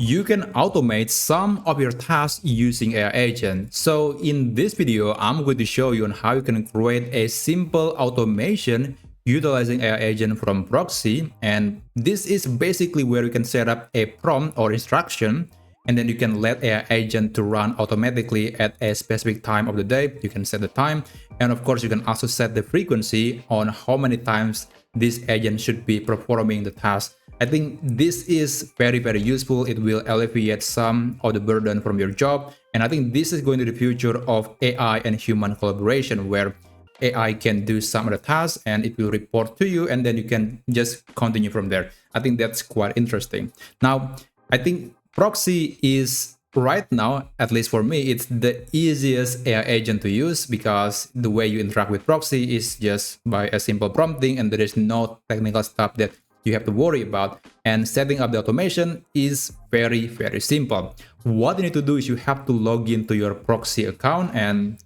You can automate some of your tasks using AI agent. So in this video, I'm going to show you on how you can create a simple automation utilizing AI agent from Proxy. And this is basically where you can set up a prompt or instruction, and then you can let AI agent to run automatically at a specific time of the day. You can set the time, and of course you can also set the frequency on how many times this agent should be performing the task. I think this is very useful. It will alleviate some of the burden from your job, and I think this is going to be the future of AI and human collaboration, where AI can do some of the tasks and it will report to you, and then you can just continue from there. I think that's quite interesting. Now, I think Proxy is right now, at least for me, it's the easiest AI agent to use, because the way you interact with Proxy is just by a simple prompting, and there is no technical stuff that you have to worry about. And setting up the automation is very simple. What you need to do is you have to log into your Proxy account, and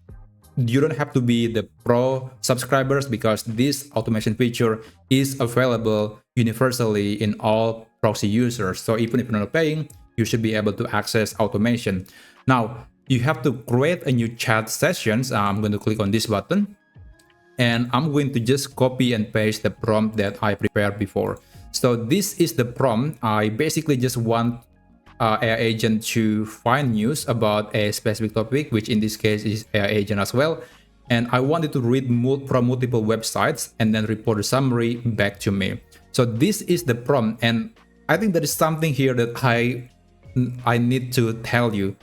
you don't have to be the pro subscribers, because this automation feature is available universally in all Proxy users. So even if you're not paying, you should be able to access automation. Now, you have to create a new chat sessions. I'm going to click on this button, and I'm going to just copy and paste the prompt that I prepared before. So this is the prompt. I basically just want AI agent to find news about a specific topic, which in this case is AI agent as well. And I wanted to read from multiple websites and then report a summary back to me. So this is the prompt, and I think there is something here that I need to tell you.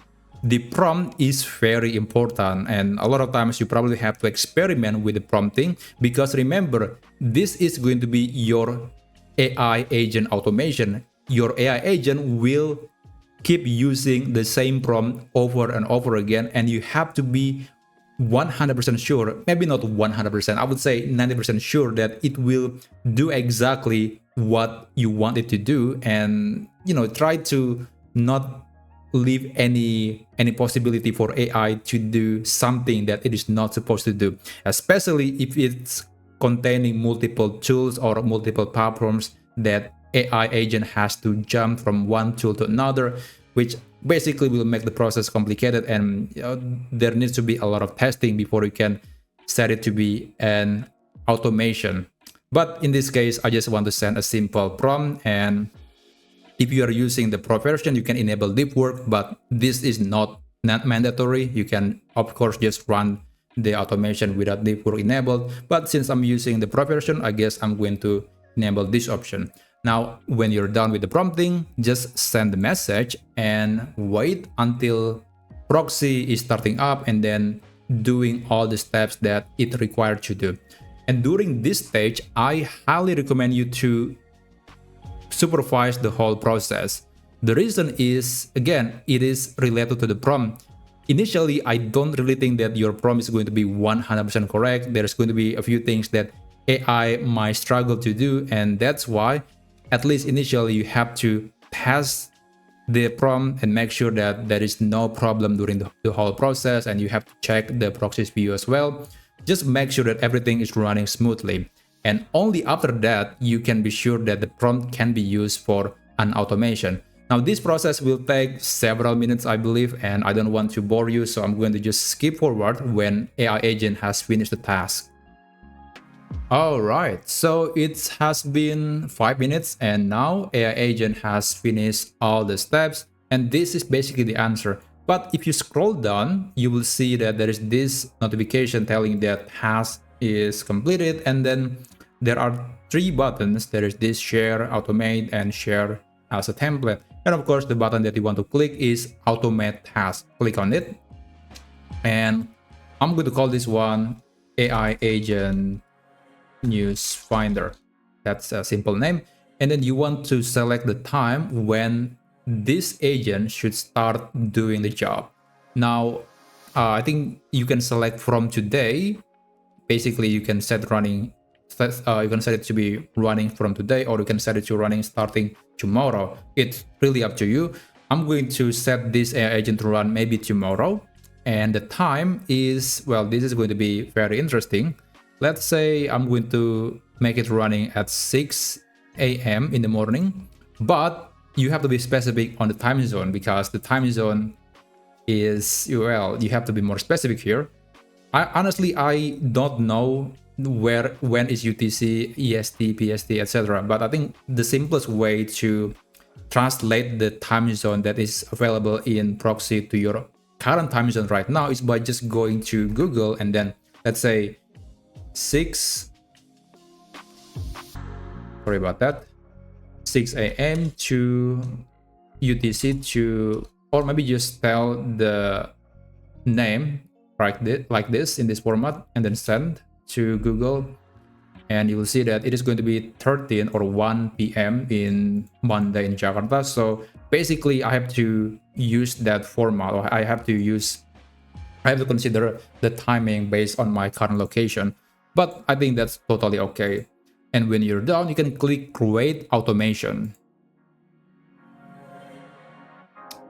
The prompt is very important, and a lot of times you probably have to experiment with the prompting, because remember, this is going to be your AI agent automation. Your AI agent will keep using the same prompt over and over again, and you have to be 100% sure, maybe not 100%, I would say 90% sure that it will do exactly what you want it to do. And try to not leave any possibility for AI to do something that it is not supposed to do, especially if it's containing multiple tools or multiple platforms that AI agent has to jump from one tool to another, which basically will make the process complicated, and there needs to be a lot of testing before you can set it to be an automation. But in this case, I just want to send a simple prompt, and if you are using the pro version, you can enable deep work, but this is not mandatory. You can, of course, just run the automation without deep work enabled. But since I'm using the pro version, I guess I'm going to enable this option. Now, when you're done with the prompting, just send the message and wait until Proxy is starting up and then doing all the steps that it required to do. And during this stage, I highly recommend you to supervise the whole process. The reason is, again, it is related to the prompt. Initially, I don't really think that your prompt is going to be 100% correct. There's going to be a few things that AI might struggle to do, and that's why, at least initially, you have to test the prompt and make sure that there is no problem during the whole process, and you have to check the Proxy's view as well. Just make sure that everything is running smoothly. And only after that, you can be sure that the prompt can be used for an automation. Now, this process will take several minutes, I believe, and I don't want to bore you, so I'm going to just skip forward when AI agent has finished the task. Alright, so it has been 5 minutes, and now AI agent has finished all the steps, and this is basically the answer. But if you scroll down, you will see that there is this notification telling that task is completed, and then there are 3 buttons. There is this share, automate, and share as a template. And of course, the button that you want to click is automate task. Click on it. And I'm going to call this one AI agent news finder. That's a simple name. And then you want to select the time when this agent should start doing the job. Now, I think you can select from today. Basically, you can set running. You can set it to be running from today, or you can set it to running starting tomorrow. It's really up to you. I'm going to set this AI agent to run maybe tomorrow, and the time is, well, this is going to be very interesting. Let's say I'm going to make it running at 6 a.m. in the morning, but you have to be specific on the time zone, because the time zone is, well, you have to be more specific here. I don't know when is UTC, EST, PST, etc. But I think the simplest way to translate the time zone that is available in Proxy to your current time zone right now is by just going to Google and then let's say 6 a.m. to UTC to, or maybe just tell the name like this in this format and then send to Google, and you will see that it is going to be 13 or 1 p.m. in Monday in Jakarta. So basically I have to use that format, or I have to consider the timing based on my current location. But I think that's totally okay. And when you're done, you can click create automation.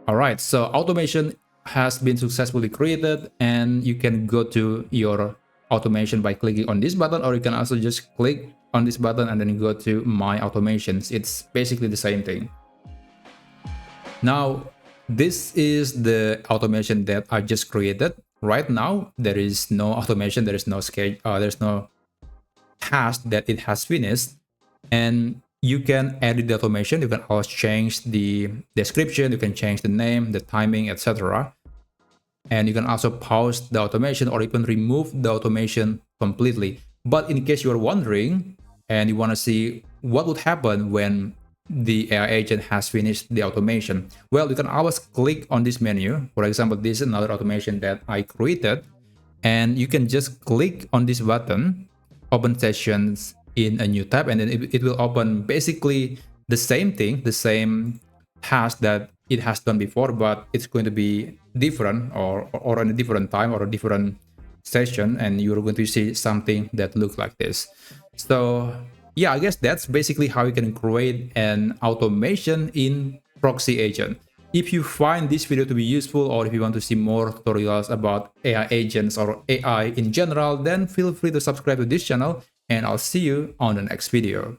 All right, so automation has been successfully created, and you can go to your automation by clicking on this button, or you can also just click on this button and then go to my automations. It's basically the same thing. Now, this is the automation that I just created. Right now, there is no automation, there is no schedule, there's no task that it has finished, and you can edit the automation. You can always change the description, you can change the name, the timing, etc. And you can also pause the automation or even remove the automation completely. But in case you are wondering and you want to see what would happen when the AI agent has finished the automation, well, you can always click on this menu. For example, this is another automation that I created, and you can just click on this button, open sessions in a new tab, and then it will open basically the same thing, the same task that it has done before, but it's going to be different or in a different time or a different session, and you're going to see something that looks like this. So yeah, I guess that's basically how you can create an automation in Proxy agent. If you find this video to be useful, or if you want to see more tutorials about AI agents or AI in general, then feel free to subscribe to this channel, and I'll see you on the next video.